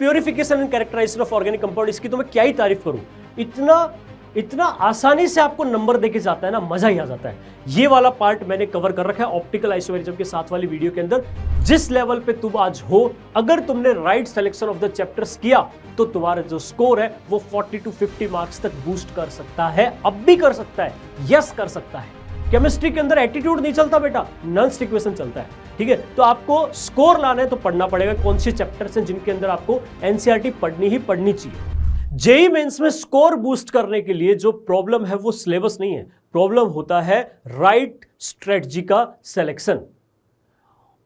Purification and characterization of organic compound, इसकी तो मैं क्या ही तारीफ करूं। इतना आसानी से आपको नंबर देके जाता है ना, मजा ही आ जाता है। ये वाला पार्ट मैंने कवर कर रखा है ऑप्टिकल आइसोमेरिज्म के साथ वाली वीडियो के अंदर। जिस लेवल पे तुम आज हो, अगर तुमने right selection of the chapters किया तो तुम्हारा जो स्कोर है वो 40 to 50 मार्क्स तक बूस्ट कर सकता है। अब भी कर सकता है, यस कर सकता है। केमिस्ट्री के अंदर एटीट्यूड नहीं चलता बेटा, नॉन इक्वेशन चलता है। ठीक है, तो आपको स्कोर लाना है तो पढ़ना पड़ेगा कौन से चैप्टर्स हैं जिनके अंदर आपको एनसीईआरटी पढ़नी ही पढ़नी चाहिए। जेईई मेंस में स्कोर बूस्ट करने के लिए जो प्रॉब्लम है वो सिलेबस नहीं है, प्रॉब्लम होता है राइट स्ट्रेटजी का सिलेक्शन।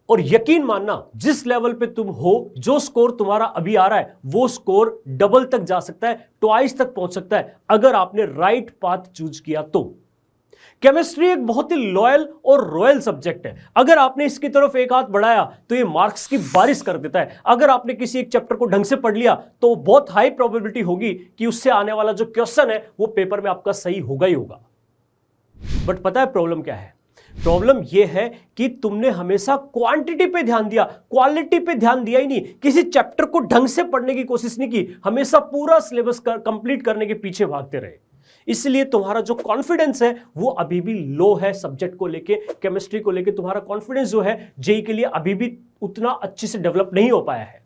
और यकीन मानना, जिस लेवल पे तुम हो, जो स्कोर तुम्हारा अभी आ रहा है वो स्कोर डबल तक जा सकता है, ट्वाइस तक पहुंच सकता है अगर आपने राइट पाथ चूज किया तो। केमिस्ट्री एक बहुत ही लॉयल और रॉयल सब्जेक्ट है। अगर आपने इसकी तरफ एक हाथ बढ़ाया तो ये मार्क्स की बारिश कर देता है। अगर आपने किसी एक चैप्टर को ढंग से पढ़ लिया तो बहुत हाई प्रोबेबिलिटी होगी कि उससे आने वाला जो क्वेश्चन है वो पेपर में आपका सही होगा ही होगा। बट पता है प्रॉब्लम क्या है? प्रॉब्लम यह है कि तुमने हमेशा क्वांटिटी पे ध्यान दिया, क्वालिटी पे ध्यान दिया ही नहीं। किसी चैप्टर को ढंग से पढ़ने की कोशिश नहीं की, हमेशा पूरा सिलेबस कंप्लीट करने के पीछे भागते रहे। इसलिए तुम्हारा जो कॉन्फिडेंस है वो अभी भी लो है सब्जेक्ट को लेके, केमिस्ट्री को लेके। तुम्हारा कॉन्फिडेंस जो है जेईई के लिए अभी भी उतना अच्छे से डेवलप नहीं हो पाया है।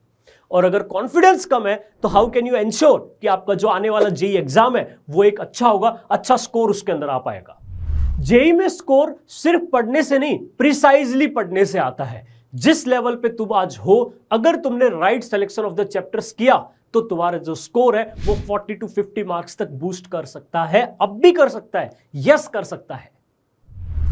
और अगर कॉन्फिडेंस कम है तो हाउ कैन यू एंश्योर कि आपका जो आने वाला जेईई एग्जाम है वो एक अच्छा होगा, अच्छा स्कोर उसके अंदर आ पाएगा। जेईई में स्कोर सिर्फ पढ़ने से नहीं, प्रिसाइजली पढ़ने से आता है। जिस लेवल पे तुम आज हो, अगर तुमने right selection of the chapters किया तो तुम्हारा जो स्कोर है वो 40 to 50 मार्क्स तक बूस्ट कर सकता है। अब भी कर सकता है, यस कर सकता है।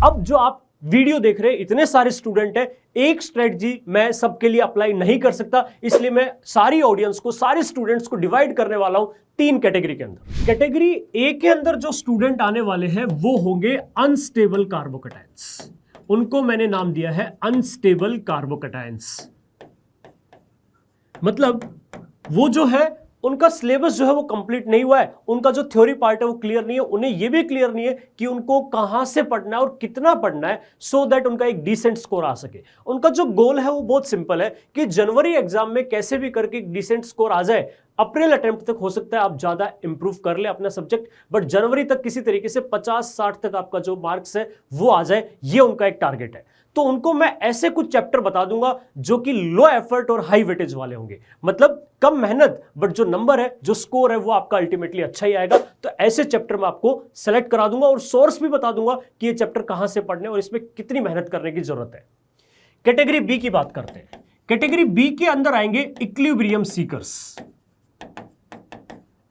अब जो आप वीडियो देख रहे हैं, इतने सारे स्टूडेंट हैं, एक स्ट्रेटजी मैं सबके लिए अप्लाई नहीं कर सकता, इसलिए मैं सारी ऑडियंस को, सारे स्टूडेंट्स को डिवाइड करने वाला हूं 3 कैटेगरी के अंदर। कैटेगरी ए के अंदर जो स्टूडेंट आने वाले हैं वो होंगे अनस्टेबल कार्बोकैटायंस। उनको मैंने नाम दिया है अनस्टेबल कार्बोकैटायंस। मतलब वो जो है उनका सिलेबस जो है वो कंप्लीट नहीं हुआ है, उनका जो थ्योरी पार्ट है वो क्लियर नहीं है, उन्हें ये भी क्लियर नहीं है कि उनको कहां से पढ़ना है और कितना पढ़ना है सो दैट उनका एक डिसेंट स्कोर आ सके। उनका जो गोल है वो बहुत सिंपल है कि जनवरी एग्जाम में कैसे भी करके एक डिसेंट स्कोर आ जाए। अप्रैल अटेम्प्ट तक हो सकता है आप ज्यादा इंप्रूव कर ले अपना सब्जेक्ट, बट जनवरी तक किसी तरीके से 50-60 तक आपका जो मार्क्स है वो आ जाए, ये उनका एक टारगेट है। तो उनको मैं ऐसे कुछ चैप्टर बता दूंगा जो कि लो एफर्ट और हाई वेटेज वाले होंगे, मतलब कम मेहनत बट जो नंबर है, जो स्कोर है वो आपका अल्टीमेटली अच्छा ही आएगा। तो ऐसे चैप्टर मैं आपको सेलेक्ट करा दूंगा और सोर्स भी बता दूंगा कि ये चैप्टर कहां से पढ़ने और इसमें कितनी मेहनत करने की जरूरत है। कैटेगरी बी की बात करते हैं। कैटेगरी बी के अंदर आएंगे इक्विलिब्रियम सीकर्स।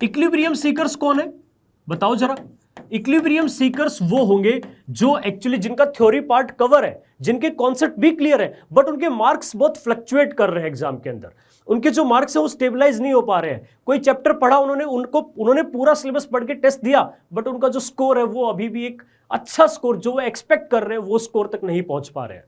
इक्विलिब्रियम सीकर्स कौन है बताओ जरा? इक्विलिब्रियम सीकर्स वो होंगे जो एक्चुअली जिनका थ्योरी पार्ट कवर है, जिनके कॉन्सेप्ट भी क्लियर है, बट उनके मार्क्स बहुत फ्लक्चुएट कर रहे हैं एग्जाम के अंदर। उनके जो मार्क्स है वो स्टेबलाइज नहीं हो पा रहे हैं। कोई चैप्टर पढ़ा उन्होंने पूरा सिलेबस पढ़ के टेस्ट दिया, बट उनका जो स्कोर है वो अभी भी एक अच्छा स्कोर जो वो एक्सपेक्ट कर रहे हैं वो स्कोर तक नहीं पहुंच पा रहे हैं।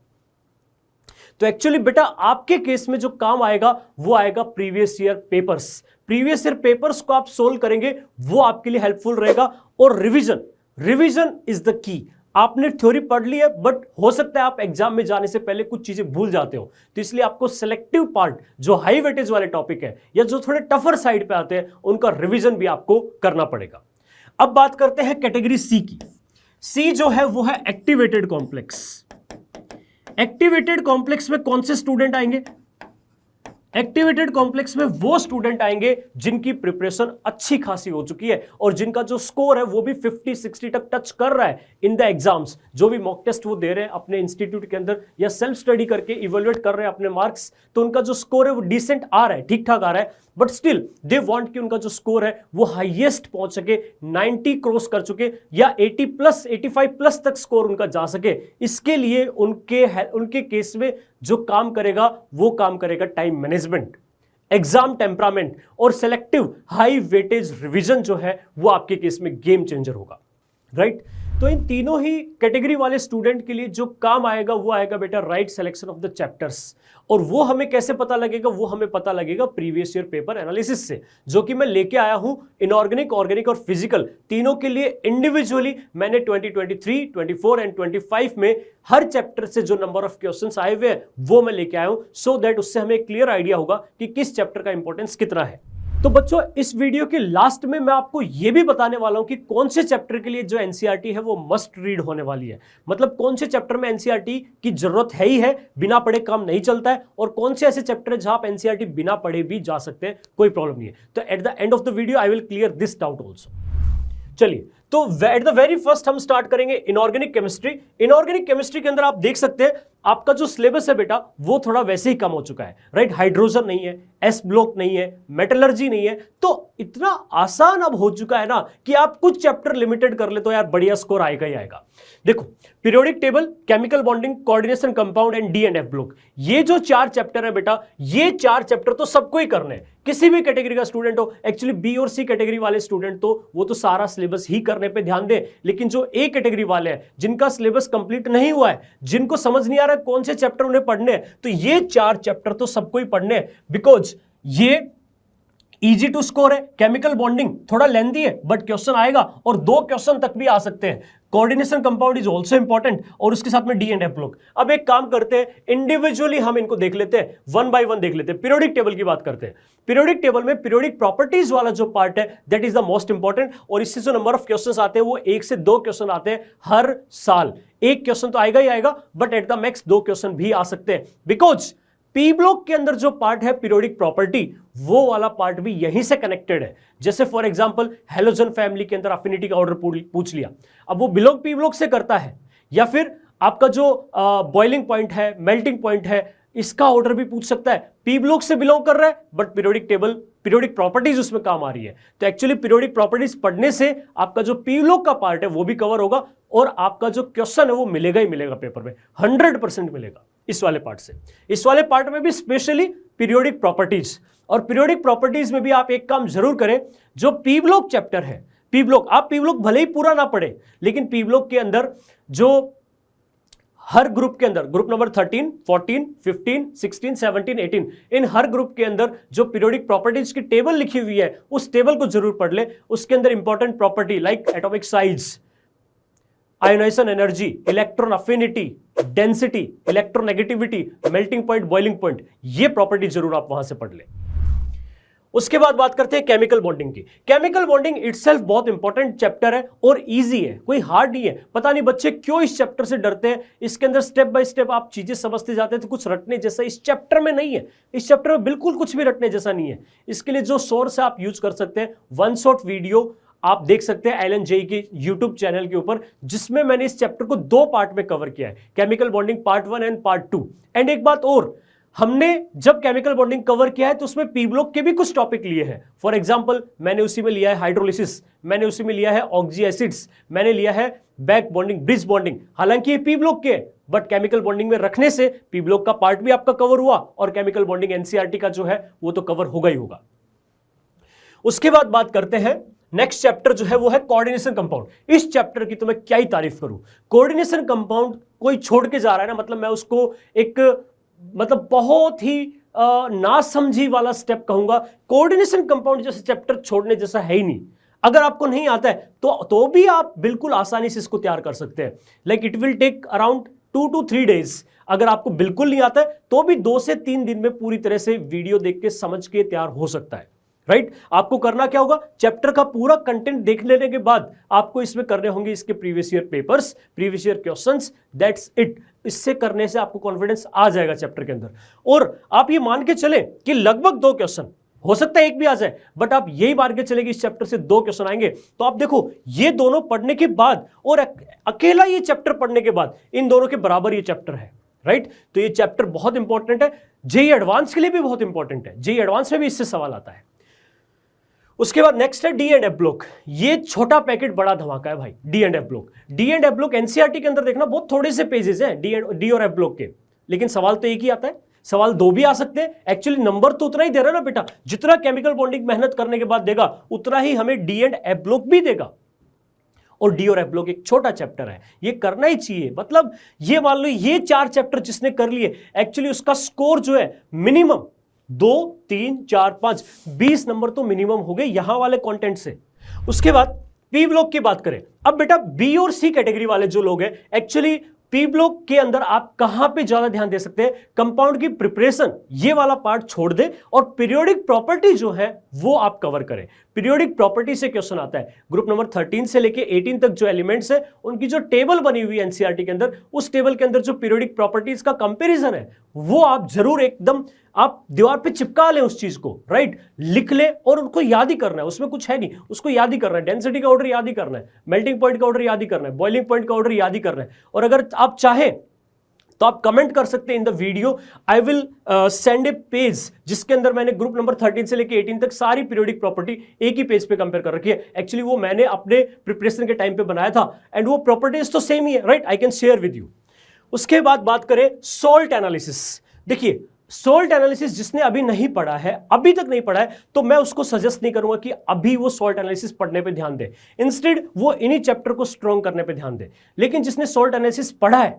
तो एक्चुअली बेटा आपके केस में जो काम आएगा वो आएगा previous year papers. Previous year papers को आप सोल्व करेंगे, वो आपके लिए हेल्पफुल रहेगा। और रिवीजन इज द की। आपने थ्योरी पढ़ ली है, बट हो सकता है आप एग्जाम में जाने से पहले कुछ चीजें भूल जाते हो, तो इसलिए आपको सिलेक्टिव पार्ट जो हाई वेटेज वाले टॉपिक है या जो थोड़े टफर साइड पे आते हैं उनका रिवीजन भी आपको करना पड़ेगा। अब बात करते हैं कैटेगरी सी की। सी जो है वो है एक्टिवेटेड कॉम्प्लेक्स। एक्टिवेटेड कॉम्प्लेक्स में कौन से स्टूडेंट आएंगे? एक्टिवेटेड कॉम्प्लेक्स में वो स्टूडेंट आएंगे जिनकी प्रिपरेशन अच्छी खासी हो चुकी है और जिनका जो स्कोर है वो भी 50-60 तक टच कर रहा है इन द एग्जाम्स। जो भी मॉक टेस्ट वो दे रहे हैं अपने इंस्टीट्यूट के अंदर या सेल्फ स्टडी करके इवेल्युएट कर रहे हैं अपने मार्क्स, तो उनका जो स्कोर है वो डिसेंट आ रहा है, ठीक ठाक आ रहा है, बट स्टिल दे वांट कि उनका जो स्कोर है वो हाईएस्ट पहुंच सके, 90 क्रॉस कर चुके या 80+, 85+ तक स्कोर उनका जा सके। इसके लिए उनके केस में जो काम करेगा वो काम करेगा टाइम मैनेजमेंट, एग्जाम टेम्परामेंट और सेलेक्टिव हाई वेटेज रिवीजन जो है वो आपके केस में गेम चेंजर होगा। राइट? तो इन तीनों ही कैटेगरी वाले स्टूडेंट के लिए जो काम आएगा वो आएगा बेटा right selection of the chapters. और वो हमें कैसे पता लगेगा? वो हमें पता लगेगा प्रीवियस ईयर पेपर एनालिसिस से, जो कि मैं लेके आया हूं इनऑर्गेनिक, ऑर्गेनिक और फिजिकल तीनों के लिए इंडिविजुअली। मैंने 2023, 24 एंड 25 में हर चैप्टर से जो नंबर ऑफ क्वेश्चंस आए हुए हैं वो मैं लेके आया हूं, सो दैट उससे हमें क्लियर आइडिया होगा कि किस चैप्टर का इंपॉर्टेंस कितना है। तो बच्चों, इस वीडियो के लास्ट में मैं आपको यह भी बताने वाला हूं कि कौन से चैप्टर के लिए जो एनसीईआरटी है वो मस्ट रीड होने वाली है। मतलब कौन से चैप्टर में एनसीईआरटी की जरूरत है ही है, बिना पढ़े काम नहीं चलता है, और कौन से ऐसे चैप्टर है जहां आप एनसीईआरटी बिना पढ़े भी जा सकते हैं, कोई प्रॉब्लम नहीं है। तो at the end of the video I will clear this doubt also. चलिए, तो एट द वेरी फर्स्ट हम स्टार्ट करेंगे इनऑर्गेनिक केमिस्ट्री। इनऑर्गेनिक केमिस्ट्री के अंदर आप देख सकते हैं आपका जो सिलेबस है बेटा वो थोड़ा वैसे ही कम हो चुका है, राइट। हाइड्रोजन नहीं है, एस ब्लॉक नहीं है, मेटलर्जी नहीं है, तो इतना आसान अब हो चुका है ना कि आप कुछ चैप्टर लिमिटेड कर ले तो यार बढ़िया स्कोर आएगा ही आएगा। देखो, periodic table, chemical bonding, coordination compound and D and F block, ये जो 4 चैप्टर है बेटा, ये 4 चैप्टर तो सबको ही करने हैं, किसी भी कैटेगरी का स्टूडेंट हो। एक्चुअली बी और सी कैटेगरी वाले स्टूडेंट तो वो तो सारा सिलेबस ही करने पे ध्यान दे, लेकिन जो ए कैटेगरी वाले हैं जिनका सिलेबस कंप्लीट नहीं हुआ है, जिनको समझ नहीं आ रहा है कौन से चैप्टर उन्हें पढ़ने हैं, तो ये 4 चैप्टर तो सबको ही पढ़ने हैं, बिकॉज ये इजी टू स्कोर है। केमिकल बॉन्डिंग थोड़ा लेंथी है बट क्वेश्चन आएगा, और 2 क्वेश्चन तक भी आ सकते हैं। Coordination compound is also important, और उसके साथ में डी एंड एफ ब्लॉक। अब एक काम करते हैं, इंडिविजुअली हम इनको देख लेते हैं, 1 बाय 1 देख लेते हैं। पीरियोडिक टेबल की बात करते हैं। पीरियोडिक टेबल में पीरियोडिक प्रॉपर्टीज वाला जो पार्ट है that is the most important, और इससे जो नंबर ऑफ क्वेश्चन आते हैं वो 1 से 2 क्वेश्चन आते हैं हर साल। एक क्वेश्चन तो आएगा ही आएगा, but at the max 2 question भी आ सकते हैं, बिकॉज पी ब्लॉक के अंदर जो पार्ट है पीरियोडिक प्रॉपर्टी, वो वाला पार्ट भी यहीं से कनेक्टेड है। जैसे फॉर एग्जांपल हैलोजन फैमिली के अंदर अफिनिटी का ऑर्डर पूछ लिया, अब वो बिलोंग पी ब्लॉक से करता है, या फिर आपका जो बॉइलिंग पॉइंट है, मेल्टिंग पॉइंट है, इसका ऑर्डर भी पूछ सकता है, पी ब्लॉक से बिलोंग कर रहा है, but periodic table, periodic properties उसमें काम आ रही है। तो एक्चुअली पीरियोडिक प्रॉपर्टीज पढ़ने से आपका जो पी ब्लॉक का पार्ट है वो भी कवर होगा, और आपका जो क्वेश्चन है वो मिलेगा ही मिलेगा पेपर में, 100% मिलेगा इस वाले पार्ट से। इस वाले पार्ट में भी स्पेशली पीरियोडिक प्रॉपर्टीज, और पीरियोडिक प्रॉपर्टीज में भी आप एक काम जरूर करें, जो पी ब्लॉक चैप्टर है, पी ब्लॉक, आप पी ब्लॉक भले ही पूरा ना पढ़े, लेकिन पी ब्लॉक के अंदर जो हर ग्रुप के अंदर, ग्रुप नंबर 13, 14, 15, 16, 17, 18, इन हर ग्रुप के अंदर जो पीरियोडिक प्रॉपर्टीज की टेबल लिखी हुई है उस टेबल को जरूर पढ़ ले। उसके अंदर important property like atomic size, ionization energy, electron affinity, density, electronegativity, melting point, boiling point, ये प्रॉपर्टी जरूर आप वहां से पढ़ ले। उसके बाद बात करते हैं केमिकल बॉन्डिंग की। केमिकल बॉन्डिंग इटसेल्फ बहुत इंपॉर्टेंट चैप्टर है और इजी है, कोई हार्ड नहीं है। पता नहीं बच्चे क्यों इस चैप्टर से डरते हैं, इसके अंदर स्टेप बाय स्टेप आप चीजें समझते जाते हैं, तो कुछ रटने जैसा इस चैप्टर में नहीं है। इस चैप्टर में बिल्कुल कुछ भी रटने जैसा नहीं है। इसके लिए जो सोर्स है आप यूज कर सकते हैं, वन शॉट वीडियो आप देख सकते हैं LNJE के YouTube चैनल के ऊपर, जिसमें मैंने इस चैप्टर को 2 पार्ट में कवर किया है, chemical bonding part 1 and part 2। And एक बात और, हमने जब केमिकल बॉन्डिंग कवर किया है तो उसमें पी ब्लॉक के भी कुछ टॉपिक लिए हैं। फॉर एग्जांपल मैंने उसी में लिया है हाइड्रोलिसिस, मैंने उसी में लिया है ऑक्सी एसिड्स, मैंने लिया है बैक बॉन्डिंग, ब्रिज बॉन्डिंग। हालांकि ये पी ब्लॉक के, बट केमिकल बॉन्डिंग में रखने से पी ब्लॉक का पार्ट भी आपका कवर हुआ, और केमिकल बॉन्डिंग एनसीईआरटी का जो है वो तो कवर होगा ही होगा। उसके बाद बात करते हैं नेक्स्ट चैप्टर जो है वो है कोऑर्डिनेशन कंपाउंड। इस चैप्टर की तो मैं क्या ही तारीफ करूं। कोऑर्डिनेशन कंपाउंड कोई छोड़ के जा रहा है ना, मतलब मैं उसको एक मतलब बहुत ही ना समझी वाला स्टेप कहूंगा। कोऑर्डिनेशन कंपाउंड जैसे चैप्टर छोड़ने जैसा है ही नहीं। अगर आपको नहीं आता है तो भी आप बिल्कुल आसानी से इसको तैयार कर सकते हैं। Like it will take around 2 to 3 days। अगर आपको बिल्कुल नहीं आता है तो भी 2 से 3 दिन में पूरी तरह से वीडियो देख के समझ के तैयार हो सकता है, राइट। आपको करना क्या होगा, चैप्टर का पूरा कंटेंट देख लेने के बाद आपको इसमें करने होंगे इसके previous year papers, previous year questions, that's it. इससे करने से आपको कॉन्फिडेंस आ जाएगा चैप्टर के अंदर। और आप ये मान के चले कि लगभग 2 क्वेश्चन, हो सकता है एक भी आ जाए, बट आप यही मान के चले कि इस चैप्टर से 2 क्वेश्चन आएंगे। तो आप देखो, ये दोनों पढ़ने के बाद और अकेला ये चैप्टर पढ़ने के बाद इन दोनों के बराबर ये चैप्टर है, राइट। तो ये चैप्टर बहुत इंपॉर्टेंट है, जेईई एडवांस के लिए भी बहुत इंपॉर्टेंट है। जेईई एडवांस में भी इससे सवाल आता है। उसके बाद नेक्स्ट है डी एंड एफ ब्लॉक। ये छोटा पैकेट बड़ा धमाका है भाई, D and F block. D and F block NCERT के अंदर देखना बहुत थोड़े से पेजेस हैं डी और एफ ब्लॉक के, लेकिन सवाल तो एक ही आता है। सवाल 2 भी आ सकते हैं। एक्चुअली नंबर तो उतना ही दे रहा है ना बेटा, जितना केमिकल बॉन्डिंग मेहनत करने के बाद देगा उतना ही हमें डी एंड एफ ब्लॉक भी देगा। और डी और एफ ब्लॉक एक छोटा चैप्टर है, ये करना ही चाहिए। मतलब ये मान लो ये 4 चैप्टर जिसने कर लिए, एक्चुअली उसका स्कोर जो है मिनिमम 2, 3, 4, 5, 20 नंबर तो मिनिमम हो गए यहां वाले कंटेंट से। उसके बाद पी ब्लॉक की बात करें, अब बेटा बी और सी कैटेगरी वाले जो लोग हैं, एक्चुअली पी ब्लॉक के अंदर आप कहां पे ज्यादा ध्यान दे सकते हैं, कंपाउंड की प्रिपरेशन ये वाला पार्ट छोड़ दे और पीरियोडिक प्रॉपर्टी जो है वो आप कवर करें। पीरियोडिक प्रॉपर्टी से क्वेश्चन आता है, ग्रुप नंबर 13 से लेके 18 तक जो एलिमेंट्स है उनकी जो टेबल बनी हुई है एनसीईआरटी के अंदर, उस टेबल के अंदर जो पीरियोडिक प्रॉपर्टीज का कंपैरिजन है वो आप जरूर एकदम आप दीवार पे चिपका लें उस चीज को, राइट, लिख ले और उनको याद ही करना है, उसमें कुछ है नहीं, उसको याद ही करना है। डेंसिटी का ऑर्डर याद ही करना है, मेल्टिंग पॉइंट का ऑर्डर याद ही करना है, बॉइलिंग पॉइंट का ऑर्डर याद ही करना है। और अगर आप चाहे तो आप कमेंट कर सकते हैं in the video, I will send A page जिसके अंदर मैंने ग्रुप नंबर 13 से लेके 18 तक सारी पीरियोडिक प्रॉपर्टी एक ही पेज पे कंपेयर कर रखी है। एक्चुअली वो मैंने अपने प्रिपरेशन के टाइम पे बनाया था एंड वो प्रॉपर्टीज तो सेम ही है, right, I can share with you. उसके बाद बात करें सोल्ट एनालिसिस। देखिए सोल्ट एनालिसिस जिसने अभी नहीं पढ़ा है, अभी तक नहीं पढ़ा है, तो मैं उसको सजेस्ट नहीं करूंगा कि अभी वो सोल्ट एनालिसिस पढ़ने पे ध्यान दे, इंस्टेड वो इन्हीं चैप्टर को स्ट्रॉन्ग करने पे ध्यान दे। लेकिन जिसने सोल्ट एनालिसिस पढ़ा है,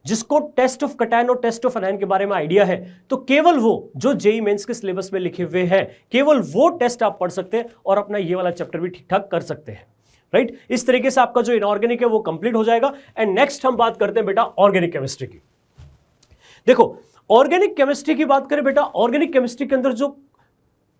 जिसको टेस्ट ऑफ कटायन और टेस्ट ऑफ एनायन के बारे में आइडिया है, तो केवल वो जो जेईई मेंस के सिलेबस में लिखे हुए हैं, केवल वो टेस्ट आप पढ़ सकते हैं और अपना ये वाला चैप्टर भी ठीक ठाक कर सकते हैं, राइट। इस तरीके से आपका जो इनऑर्गेनिक है वो कंप्लीट हो जाएगा। एंड नेक्स्ट हम बात करते हैं बेटा ऑर्गेनिक केमिस्ट्री की। देखो ऑर्गेनिक केमिस्ट्री की बात करें बेटा, ऑर्गेनिक केमिस्ट्री के अंदर जो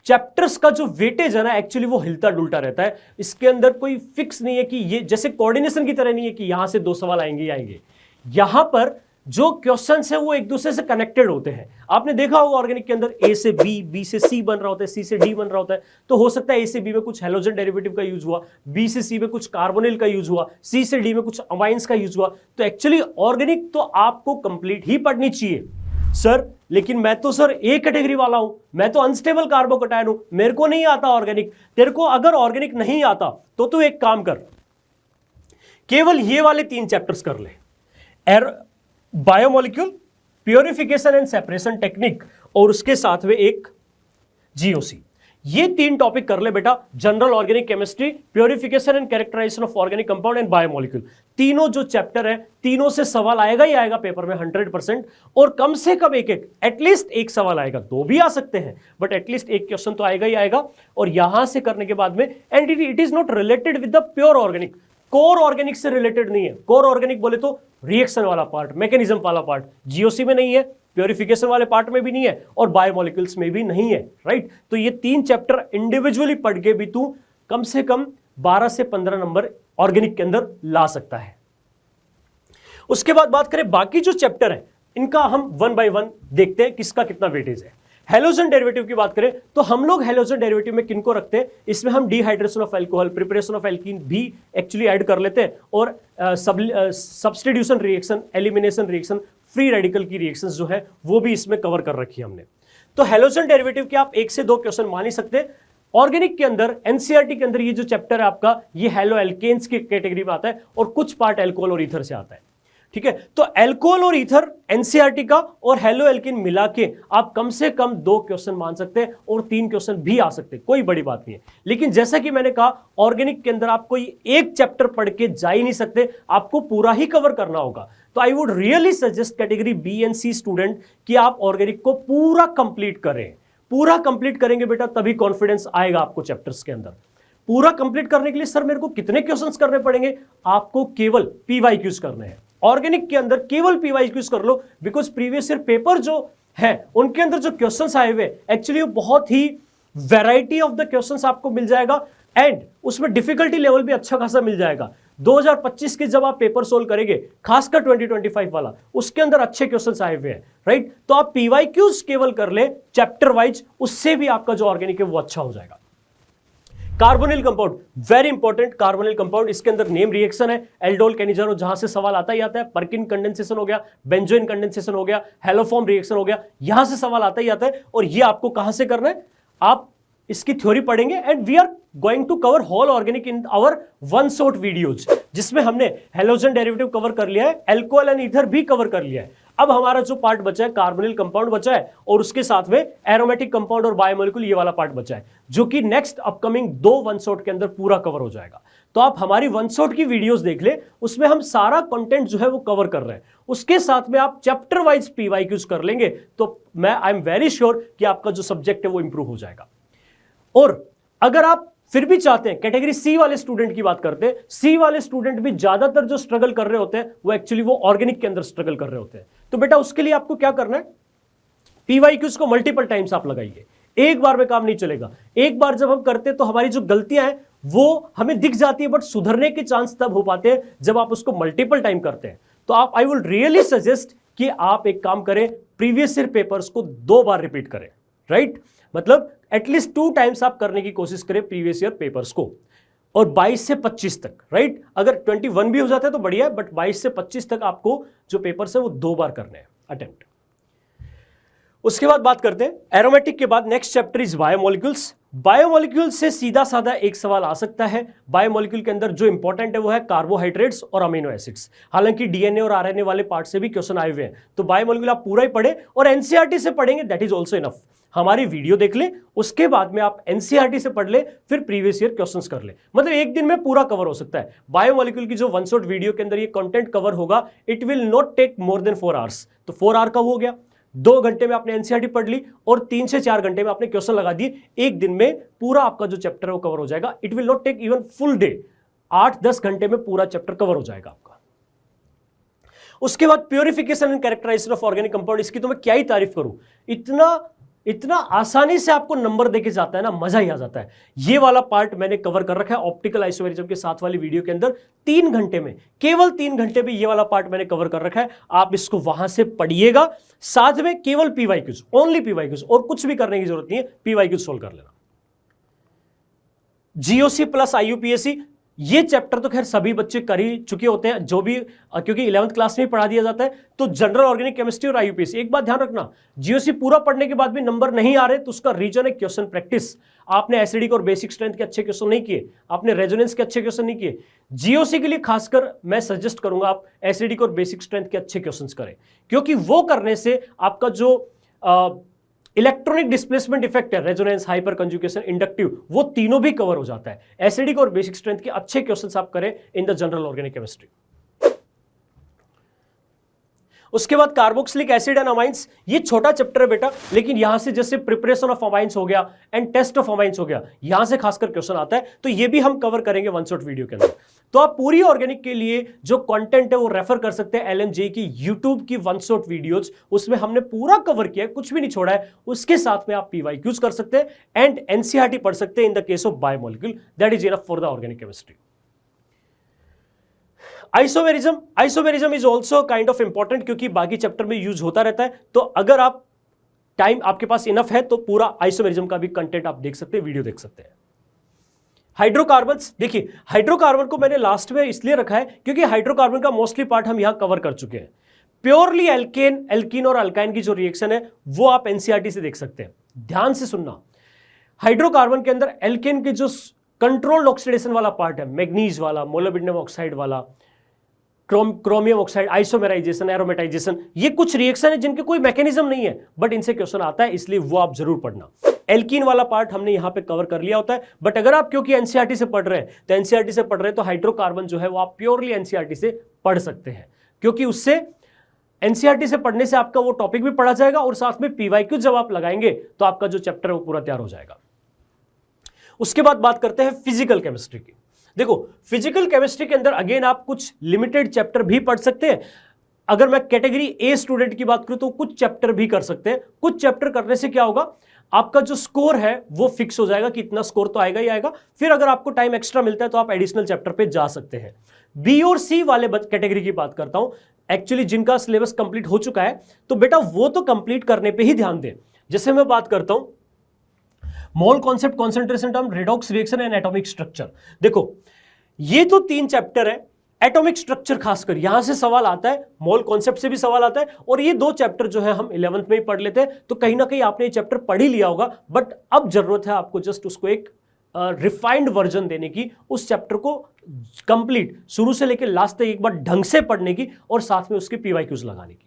चैप्टर्स का जो वेटेज है ना, एक्चुअली वो हिलता डुलता रहता है। इसके अंदर कोई फिक्स नहीं है कि ये जैसे कोऑर्डिनेशन की तरह नहीं है कि यहां से 2 सवाल आएंगे ही आएंगे। यहां पर जो क्वेश्चंस है वो एक दूसरे से कनेक्टेड होते हैं। आपने देखा होगा ऑर्गेनिक के अंदर ए से बी, बी से सी बन रहा होता है, सी से डी बन रहा होता है। तो हो सकता है ए से बी में कुछ हेलोजन डेरिवेटिव का यूज हुआ, बी से सी में कुछ कार्बोनिल का यूज हुआ, सी से डी में कुछ अमाइंस का यूज हुआ। तो एक्चुअली ऑर्गेनिक तो आपको कंप्लीट ही पढ़नी चाहिए सर, लेकिन मैं तो सर ए कैटेगरी वाला हूं, मैं तो अनस्टेबल कार्बोकैटायन हूं, मेरे को नहीं आता ऑर्गेनिक। तेरे को अगर ऑर्गेनिक नहीं आता तो तू एक काम कर, केवल ये वाले 3 चैप्टर्स कर ले, biomolecule, purification and separation technique, और उसके साथ में एक जीओसी। ये 3 टॉपिक कर ले बेटा, general organic chemistry, purification and characterization of organic compound and biomolecule. तीनों जो चैप्टर है, तीनों से सवाल आएगा ही आएगा पेपर में 100%, और कम से कम एक एटलीस्ट एक सवाल आएगा, 2 भी आ सकते हैं बट एटलीस्ट एक क्वेश्चन तो आएगा ही आएगा। और यहां से करने के बाद में, and it is not related with the pure organic, core organic से रिलेटेड नहीं है। कोर ऑर्गेनिक बोले तो रिएक्शन वाला पार्ट, मैकेनिज्म वाला पार्ट, जीओसी में नहीं है, प्योरिफिकेशन वाले पार्ट में भी नहीं है, और बायोमोलिक्यूल्स में भी नहीं है, राइट। तो ये 3 चैप्टर इंडिविजुअली पढ़ के भी तू कम से कम 12 से 15 नंबर ऑर्गेनिक के अंदर ला सकता है। उसके बाद बात करें बाकी जो चैप्टर है, इनका हम 1 बाय 1 देखते हैं किसका कितना वेटेज है। हेलोजन डेरिवेटिव की बात करें तो हम लोग हेलोजन डेरिवेटिव में किनको रखते हैं, इसमें हम dehydration of alcohol, preparation of alkene भी एक्चुअली ऐड कर लेते हैं, और substitution reaction, elimination reaction, free radical की रिएक्शंस जो है वो भी इसमें कवर कर रखी है हमने। तो हेलोजन डेरिवेटिव के आप 1 से 2 क्वेश्चन मान ही सकते हैं। ऑर्गेनिक के अंदर, एनसीईआरटी के अंदर ये जो चैप्टर है आपका, ये हेलो एल्केन्स की कैटेगरी में आता है और कुछ पार्ट एल्कोहल और ईथर से आता है, ठीक है। तो एल्कोहल और ईथर एनसीईआरटी का और हेलो एल्किन मिला के आप कम से कम 2 क्वेश्चन मान सकते हैं, और 3 क्वेश्चन भी आ सकते हैं, कोई बड़ी बात नहीं है। लेकिन जैसा कि मैंने कहा, ऑर्गेनिक के अंदर आप कोई एक चैप्टर पढ़ के जा ही नहीं सकते, आपको पूरा ही कवर करना होगा। तो I would really suggest category B and C student कि आप ऑर्गेनिक को पूरा कंप्लीट करें। पूरा कंप्लीट करेंगे बेटा तभी कॉन्फिडेंस आएगा आपको चैप्टर्स के अंदर। पूरा कंप्लीट करने के लिए सर मेरे को कितने क्वेश्चंस करने पड़ेंगे, आपको केवल पीवाईक्यूज करने हैं। ऑर्गेनिक के अंदर केवल पीवाईक्यूज कर लो, बिकॉज प्रीवियस ईयर पेपर जो है उनके अंदर जो क्वेश्चंस आए हुए एक्चुअली बहुत ही वैरायटी ऑफ द क्वेश्चंस आपको मिल जाएगा, एंड उसमें डिफिकल्टी लेवल भी अच्छा खासा मिल जाएगा। 2025 के जब आप पेपर सोल्व करेंगे, खासकर 2025 वाला, उसके अंदर अच्छे क्वेश्चंस आए हुए हैं, राइट। तो आप पीवाईक्यूज केवल कर ले चैप्टर वाइज, उससे भी आपका जो ऑर्गेनिक है वो अच्छा हो जाएगा। Carbonyl compound very important, carbonyl compound, इसके अंदर नेम रिएक्शन है, एल्डोल कैनिजानो, जहां से सवाल आता ही आता है। पर्किन कंडेंसेशन हो गया, बेंजोइन कंडेंसेशन हो गया, हेलोफॉर्म रिएक्शन हो गया, यहां से सवाल आता ही आता है। और ये आपको कहां से करना है, आप इसकी थ्योरी पढ़ेंगे, and we are going to cover whole organic in our 1 shot videos, जिसमें हमने हेलोजन डेरिवेटिव कवर कर लिया है, एल्कोहल एंड ईथर भी कवर कर लिया है। अब हमारा जो पार्ट बचा है कार्बोनिल कंपाउंड बचा है और उसके साथ में एरोमेटिक कंपाउंड और बायोमोलिक्यूल ये वाला पार्ट बचा है, जो कि नेक्स्ट अपकमिंग 2 वन शॉट के अंदर पूरा कवर हो जाएगा। तो आप हमारी वन शॉट की वीडियोस देख ले, उसमें हम सारा कंटेंट जो है वो कवर कर रहे हैं। उसके साथ में आप चैप्टर वाइज पीवाईक्यूज कर लेंगे तो आई एम वेरी श्योर कि आपका जो सब्जेक्ट है वो इंप्रूव हो जाएगा। और अगर आप फिर भी चाहते हैं, कैटेगरी सी वाले स्टूडेंट की बात करते हैं, सी वाले स्टूडेंट भी ज्यादातर जो स्ट्रगल कर रहे होते हैं वो एक्चुअली वो ऑर्गेनिक के अंदर स्ट्रगल कर रहे होते हैं। तो बेटा उसके लिए आपको क्या करना है, पीवाईक्यूज को मल्टीपल टाइम्स आप लगाइए, एक बार में काम नहीं चलेगा। एक बार जब हम करते हैं तो हमारी जो गलतियां हैं वो हमें दिख जाती है, बट सुधरने के चांस तब हो पाते हैं जब आप उसको मल्टीपल टाइम करते हैं। तो आप आई विल रियली सजेस्ट कि आप एक काम करें, प्रीवियस ईयर पेपर्स को 2 बार रिपीट करें, राइट? मतलब एटलीस्ट 2 टाइम्स आप करने की कोशिश करें प्रीवियस ईयर पेपर्स को, और 22 से 25 तक, राइट? अगर 21 भी हो जाता है तो बढ़िया है, बट 22 से 25 तक आपको जो पेपर्स है वो 2 बार करने हैं अटेम्प्ट। उसके बाद बात करते हैं एरोमेटिक के बाद next chapter is biomolecules. Biomolecule से सीधा साधा एक सवाल आ सकता है। बायोमोलिक्यूल के अंदर जो इंपॉर्टेंट है वो है कार्बोहाइड्रेट्स और अमीनो एसिड्स। हालांकि डीएनए और आरएनए वाले पार्ट से भी क्वेश्चन आए हुए हैं, तो बायोमोलिक्यूल आप पूरा ही पढ़े और एनसीईआरटी से पढ़ेंगे, दैट इज ऑल्सो इनफ। हमारी वीडियो देख ले, उसके बाद में आप एनसीईआरटी से पढ़ ले, फिर प्रीवियस ईयर क्वेश्चंस कर ले, मतलब एक दिन में पूरा कवर हो सकता है। बायोमोलिक्यूल की जो वन शॉट वीडियो के अंदर ये कंटेंट कवर होगा, it will not take more than 4 hours. तो 4 आवर का हो गया, 2 घंटे में आपने एनसीईआरटी पढ़ ली और 3 से 4 घंटे में आपने क्वेश्चन लगा दिए। एक दिन में पूरा आपका जो चैप्टर है वो कवर हो जाएगा। It will not take even full day, 8-10 घंटे में पूरा चैप्टर कवर हो जाएगा आपका। उसके बाद purification and characterization of organic compound, इसकी तो मैं क्या ही तारीफ करूं, इतना आसानी से आपको नंबर देके जाता है ना, मजा ही आ जाता है। ये वाला पार्ट मैंने कवर कर रखा है ऑप्टिकल आइसोमेरिज्म के साथ वाली वीडियो के अंदर, 3 घंटे में, केवल 3 घंटे में ये वाला पार्ट मैंने कवर कर रखा है। आप इसको वहां से पढ़िएगा, साथ में केवल पीवाईक्यूज, ओनली पीवाईक्यूज, और कुछ भी करने की जरूरत नहीं है, पीवाईक्यूज सोल्व कर लेना। जीओसी प्लस आईयूपीएसी, ये चैप्टर तो खैर सभी बच्चे कर ही चुके होते हैं, जो भी, क्योंकि 11th क्लास में पढ़ा दिया जाता है। तो जनरल ऑर्गेनिक केमिस्ट्री और आईयूपीएसी, एक बात ध्यान रखना, जीओसी पूरा पढ़ने के बाद भी नंबर नहीं आ रहे तो उसका रीजन है क्वेश्चन प्रैक्टिस। आपने एसिडिक और बेसिक स्ट्रेंथ के अच्छे क्वेश्चन नहीं किए, आपने रेजोनेंस के अच्छे क्वेश्चन नहीं किए। जीओसी के लिए खासकर मैं सजेस्ट करूंगा आप एसिडिक और बेसिक स्ट्रेंथ के अच्छे क्वेश्चन करें, क्योंकि वो करने से आपका जो इलेक्ट्रॉनिक डिस्प्लेसमेंट इफेक्ट है, रेजोनेंस, हाइपर कंजुगेशन, इंडक्टिव, वो तीनों भी कवर हो जाता है। एसिडिक और बेसिक स्ट्रेंथ के अच्छे क्वेश्चंस आप करें in the general organic chemistry. उसके बाद कार्बोक्सिलिक एसिड एंड अमाइंस, ये छोटा चैप्टर है बेटा, लेकिन यहां से जैसे प्रिपरेशन ऑफ अमाइंस हो गया एंड टेस्ट ऑफ अमाइंस हो गया, यहां से खासकर क्वेश्चन आता है, तो ये भी हम कवर करेंगे वन शॉट वीडियो के अंदर। तो आप पूरी ऑर्गेनिक के लिए जो कंटेंट है वो रेफर कर सकते हैं एलएनजे की यूट्यूब की वन शॉट वीडियोज, उसमें हमने पूरा कवर किया है, कुछ भी नहीं छोड़ा है। उसके साथ में आप पीवाईक्यूज कर सकते हैं एंड एनसीईआरटी पढ़ सकते हैं in the case of biomolecule, that is enough for the organic chemistry. Isomerism is also kind of important, क्योंकि बाकी चैप्टर में यूज होता रहता है। तो अगर आप टाइम आपके पास इनफ है तो पूरा आइसोमेरिज्म का भी कंटेंट आप देख सकते हैं, वीडियो देख सकते हैं। हाइड्रोकार्बन्स, देखिए हाइड्रोकार्बन को मैंने लास्ट में इसलिए रखा है क्योंकि हाइड्रोकार्बन का मोस्टली पार्ट हम यहां कवर कर चुके हैं। प्योरली एल्केन, एल्कीन और अल्काइन की जो रिएक्शन है वो आप एनसीईआरटी से देख सकते हैं। ध्यान से सुनना, हाइड्रोकार्बन के अंदर एल्केन के जो कंट्रोल्ड ऑक्सीडेशन वाला पार्ट है, मैग्नीज वाला, मोलिब्डेनम ऑक्साइड वाला, क्रोमियम ऑक्साइड, आइसोमेराइजेशन, एरोमेटाइजेशन, ये कुछ रिएक्शन है जिनके कोई मैकेनिज्म नहीं है, बट इनसे क्वेश्चन आता है, इसलिए वो आप जरूर पढ़ना। एल्कीन वाला पार्ट हमने यहां पे कवर कर लिया होता है, बट अगर आप क्योंकि एनसीईआरटी से पढ़ रहे हैं तो एनसीईआरटी से पढ़ रहे हैं तो हाइड्रोकार्बन जो है वो आप प्योरली एनसीईआरटी से पढ़ सकते हैं, क्योंकि उससे एनसीईआरटी से पढ़ने से आपका वो टॉपिक भी पढ़ा जाएगा और साथ में पीवाईक्यू जब आप लगाएंगे तो आपका जो चैप्टर है वो पूरा तैयार हो जाएगा। उसके बाद बात करते हैं फिजिकल केमिस्ट्री की। देखो फिजिकल केमिस्ट्री के अंदर अगेन आप कुछ लिमिटेड चैप्टर भी पढ़ सकते हैं। अगर मैं कैटेगरी ए स्टूडेंट की बात करूं तो कुछ चैप्टर भी कर सकते हैं। कुछ चैप्टर करने से क्या होगा, आपका जो स्कोर है वो फिक्स हो जाएगा कि इतना स्कोर तो आएगा ही आएगा। फिर अगर आपको टाइम एक्स्ट्रा मिलता है तो आप एडिशनल चैप्टर पे जा सकते हैं। बी और सी वाले कैटेगरी की बात करता हूं, एक्चुअली जिनका सिलेबस कंप्लीट हो चुका है तो बेटा वो तो कंप्लीट करने पे ही ध्यान दें। जैसे मैं बात करता हूं mole concept, concentration term, redox reaction and atomic structure. देखो ये तो 3 चैप्टर है। एटॉमिक स्ट्रक्चर खासकर यहां से सवाल आता है, मोल कॉन्सेप्ट से भी सवाल आता है, और ये 2 चैप्टर जो है हम 11th में ही पढ़ लेते हैं। तो कहीं ना कहीं आपने ये चैप्टर पढ़ ही लिया होगा, बट अब जरूरत है आपको जस्ट उसको एक रिफाइंड वर्जन देने की, उस चैप्टर को कंप्लीट शुरू से लेकर लास्ट तक एक बार ढंग से पढ़ने की और साथ में उसके पीवाईक्यूज लगाने की।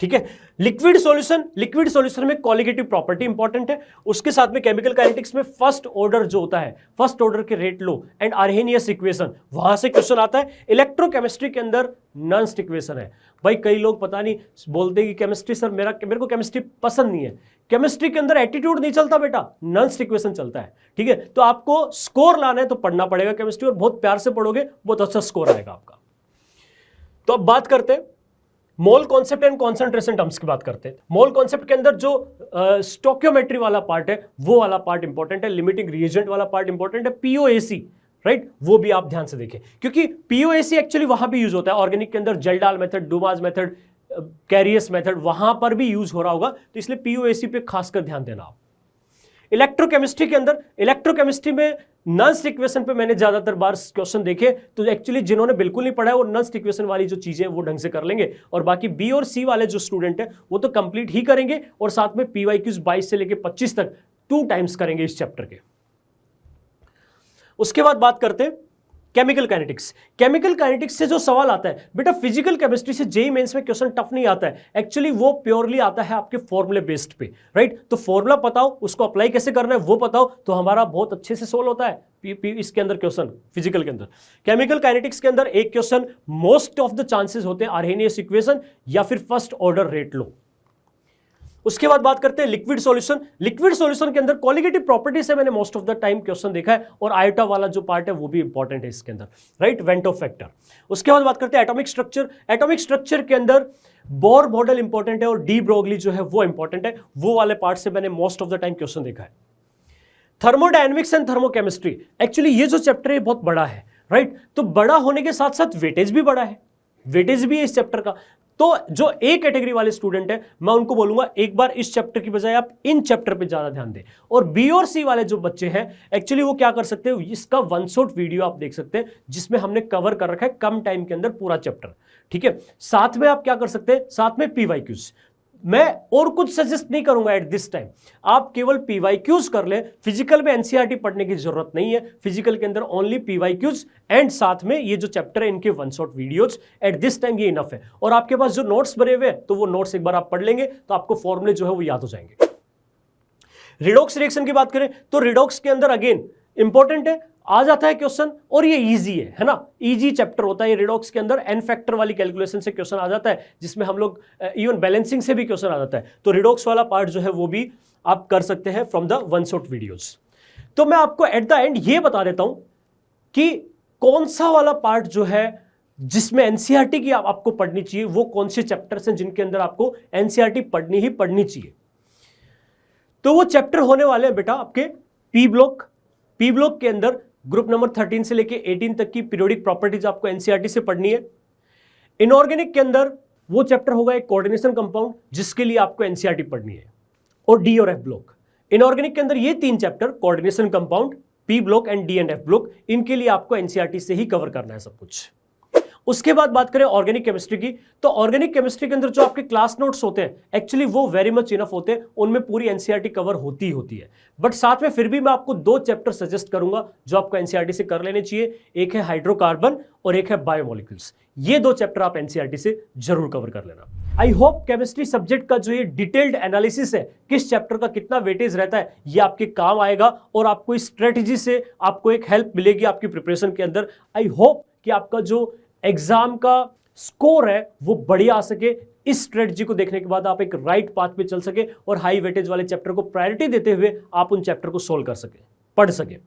ठीक है। लिक्विड सॉल्यूशन में कोलिगेटिव प्रॉपर्टी इंपॉर्टेंट है, उसके साथ में केमिकल काइनेटिक्स में फर्स्ट ऑर्डर जो होता है, फर्स्ट ऑर्डर के rate low and Arrhenius equation, वहां से क्वेश्चन आता है। इलेक्ट्रोकेमिस्ट्री के अंदर नॉन इक्वेशन है। भाई कई लोग पता नहीं बोलते कि केमिस्ट्री सर मेरे को केमिस्ट्री पसंद नहीं है। केमिस्ट्री के अंदर एटीट्यूड नहीं चलता बेटा, नॉन इक्वेशन चलता है, ठीक है। तो आपको स्कोर लाना है तो पढ़ना पड़ेगा केमिस्ट्री, और बहुत प्यार से पढ़ोगे बहुत अच्छा स्कोर आएगा आपका। तो अब बात करते हैं mole concept and concentration terms की बात करते हैं। मोल कॉन्सेप्ट के अंदर जो स्टोकियोमेट्री वाला पार्ट है वो वाला पार्ट इंपॉर्टेंट है, लिमिटिंग रिएजेंट वाला पार्ट इंपॉर्टेंट है, पीओएसी, राइट, वो भी आप ध्यान से देखें, क्योंकि पीओएसी एक्चुअली वहां भी यूज होता है ऑर्गेनिक के अंदर, जेल्डाल मेथड, डुमास मेथड, कैरियस मेथड, वहां पर भी यूज हो रहा होगा, तो इसलिए पीओएसी पे खासकर ध्यान देना आप। इलेक्ट्रोकेमिस्ट्री के अंदर, इलेक्ट्रोकेमिस्ट्री में नॉन इक्वेशन पे मैंने ज्यादातर बार क्वेश्चन देखे, तो एक्चुअली जिन्होंने बिल्कुल नहीं पढ़ा है वो नॉन इक्वेशन वाली जो चीजें वो ढंग से कर लेंगे, और बाकी बी और सी वाले जो स्टूडेंट है वो तो कंप्लीट ही करेंगे, और साथ में पीवाईक्यूज 22 से लेके 25 तक 2 टाइम्स करेंगे इस चैप्टर के। उसके बाद बात करते हैं केमिकल काइनेटिक्स। केमिकल काइनेटिक्स से जो सवाल आता है बेटा, फिजिकल केमिस्ट्री से जेईई मेंस में क्वेश्चन टफ नहीं आता है, एक्चुअली वो प्योरली आता है आपके फॉर्मूले बेस्ड पे, राइट। तो फॉर्मूला बताओ, उसको अप्लाई कैसे करना है वो बताओ, तो हमारा बहुत अच्छे से सोल्व होता है इसके अंदर क्वेश्चन, फिजिकल के अंदर। केमिकल काइनेटिक्स के अंदर एक question most of the chances होते हैं आर्हेनियस इक्वेशन या फिर फर्स्ट ऑर्डर रेट लो। उसके बाद बात करते हैं लिक्विड सॉल्यूशन। लिक्विड सॉल्यूशन के अंदर कोलिगेटिव प्रॉपर्टी से मैंने most of the time question देखा है, और आयोटा वाला जो पार्ट है वो भी इंपॉर्टेंट है इसके अंदर, राइट, वेंटो फैक्टर। उसके बाद बात करते हैं एटॉमिक स्ट्रक्चर। एटॉमिक स्ट्रक्चर के अंदर बोर मॉडल इंपॉर्टेंट है और डी ब्रोगली जो है वो इंपॉर्टेंट है, वो वाले पार्ट से मैंने most of the time question देखा है। थर्मोडायनेमिक्स एंड थर्मोकेमिस्ट्री, एक्चुअली ये जो चैप्टर है बहुत बड़ा है, राइट, तो बड़ा होने के साथ साथ वेटेज भी बड़ा है, वेटेज भी है इस चैप्टर का। तो जो ए कैटेगरी वाले स्टूडेंट है मैं उनको बोलूंगा एक बार इस चैप्टर की बजाय आप इन चैप्टर पे ज्यादा ध्यान दें, और बी और सी वाले जो बच्चे हैं एक्चुअली वो क्या कर सकते हैं, इसका वन शॉट वीडियो आप देख सकते हैं जिसमें हमने कवर कर रखा है कम टाइम के अंदर पूरा चैप्टर, ठीक है। साथ में आप क्या कर सकते हैं, साथ में पीवाईक्यूज, मैं और कुछ सजेस्ट नहीं करूंगा एट दिस टाइम, आप केवल पीवाईक्यूज कर ले। फिजिकल में एनसीईआरटी पढ़ने की जरूरत नहीं है, फिजिकल के अंदर ओनली पीवाईक्यूज एंड साथ में ये जो चैप्टर है इनके one shot videos, at this time ये इनफ है। और आपके पास जो नोट्स बने हुए हैं तो वो नोट्स एक बार आप पढ़ लेंगे तो आपको फॉर्मूले जो है वो याद हो जाएंगे। रिडॉक्स रिएक्शन की बात करें तो रिडॉक्स के अंदर अगेन इंपॉर्टेंट है, आ जाता है क्वेश्चन, और ये इजी है ना, इजी चैप्टर होता है ये रिडॉक्स के अंदर। एन फैक्टर वाली कैलकुलेशन से क्वेश्चन आ जाता है, जिसमें हम लोग इवन बैलेंसिंग से भी क्वेश्चन आ जाता है, तो रिडॉक्स वाला पार्ट जो है वो भी आप कर सकते हैं from the one shot videos. तो मैं आपको एट द एंड ये बता देता हूं कि कौन सा वाला पार्ट जो है जिसमें एनसीईआरटी की आपको पढ़नी चाहिए, वो कौन से चैप्टर्स हैं जिनके अंदर आपको एनसीईआरटी पढ़नी ही पढ़नी चाहिए। तो वो चैप्टर होने वाले हैं बेटा आपके पी ब्लॉक। पी ब्लॉक के अंदर ग्रुप नंबर 13 से लेके 18 तक की पीरियोडिक प्रॉपर्टीज आपको एनसीईआरटी से पढ़नी है। इनऑर्गेनिक के अंदर वो चैप्टर होगा एक कोऑर्डिनेशन कंपाउंड, जिसके लिए आपको एनसीईआरटी पढ़नी है, और डी और एफ ब्लॉक। इनऑर्गेनिक के अंदर ये 3 chapter, coordination compound, P block and D and F block, इनके लिए आपको एनसीईआरटी से ही कवर करना है सब कुछ। उसके बाद बात करें ऑर्गेनिक केमिस्ट्री की, तो ऑर्गेनिक केमिस्ट्री के अंदर जो आपके क्लास नोट्स होते हैं एक्चुअली वो वेरी मच इनफ होते हैं, उनमें पूरी एनसीईआरटी कवर होती ही होती है। बट साथ में फिर भी मैं आपको 2 चैप्टर सजेस्ट करूंगा जो आपको एनसीईआरटी से कर लेने चाहिए, एक है हाइड्रोकार्बन और एक है बायोमोलिक्यूल्स। ये 2 चैप्टर आप एनसीईआरटी से जरूर कवर कर लेना। आई होप केमिस्ट्री सब्जेक्ट का जो ये डिटेल्ड एनालिसिस है, किस चैप्टर का कितना वेटेज रहता है, ये आपके काम आएगा और आपको इस स्ट्रेटेजी से आपको एक हेल्प मिलेगी आपकी प्रिपरेशन के अंदर। आई होप कि आपका जो एग्जाम का स्कोर है वो बढ़िया आ सके। इस स्ट्रेटजी को देखने के बाद आप एक राइट पाथ पे चल सके और हाई वेटेज वाले चैप्टर को प्रायोरिटी देते हुए आप उन चैप्टर को सोल्व कर सके, पढ़ सके।